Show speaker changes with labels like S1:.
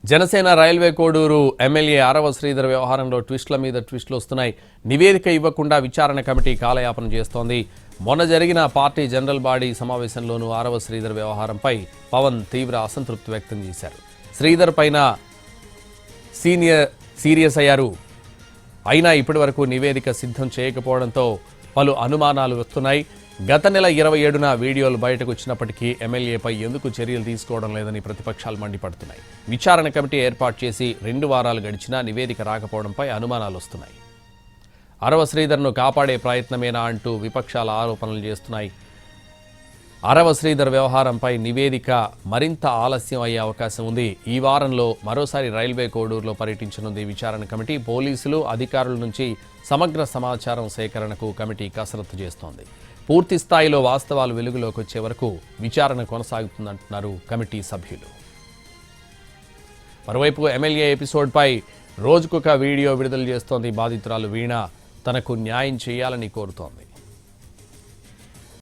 S1: Janasena railway Koduru MLA ఆరవ శ్రీధర్ వ్యవహారంలో ట్విస్టుల మీద ట్విస్టులు వస్తున్నాయి. నివేదిక ఇవ్వకుండా విచారణ కమిటీ కాలయాపన చేస్తోంది. మొన్న జరిగిన పార్టీ జనరల్ బాడీ సమావేశంలోనూ ఆరవ శ్రీధర్ వ్యవహారంపై పవన్ తీవ్ర అసంతృప్తి వ్యక్తం చేశారు. శ్రీధర్ పైన సీరియస్ అయ్యారు. అయినా ఇప్పటివరకు నివేదిక సిద్ధం చేయకపోవడంతో పలు అనుమానాలు వస్తున్నాయి. గత నెల 27న వీడియోలు బయటకు వచ్చినప్పటికీ ఎమ్మెల్యేపై ఎందుకు చర్యలు తీసుకోవడం లేదని ప్రతిపక్షాలు మండిపడుతున్నాయి. విచారణ కమిటీ ఏర్పాటు చేసి 2 వారాలు గడిచినా నివేదిక రాకపోవడంపై అనుమానాలు వస్తున్నాయి. ఆరవ శ్రీధర్ను కాపాడే ప్రయత్నమేనా అంటూ విపక్షాల ఆరోపణలు చేస్తున్నాయి. ఆరవ శ్రీధర్ వ్యవహారంపై నివేదిక మరింత ఆలస్యం అయ్యే అవకాశం ఉంది. ఈ వారంలో మరోసారి రైల్వే కోడూరులో పర్యటించనుంది విచారణ కమిటీ. పోలీసులు, అధికారుల నుంచి సమగ్ర సమాచారం సేకరణకు కమిటీ కసరత్తు చేస్తోంది. పూర్తి స్థాయిలో వాస్తవాలు వెలుగులోకి వచ్చే వరకు విచారణ కొనసాగుతుందంటున్నారు కమిటీ సభ్యులు. మరోవైపు ఎమ్మెల్యే ఎపిసోడ్పై రోజుకొక వీడియో విడుదల చేస్తోంది బాధితురాలు వీణ. తనకు న్యాయం చేయాలని కోరుతోంది.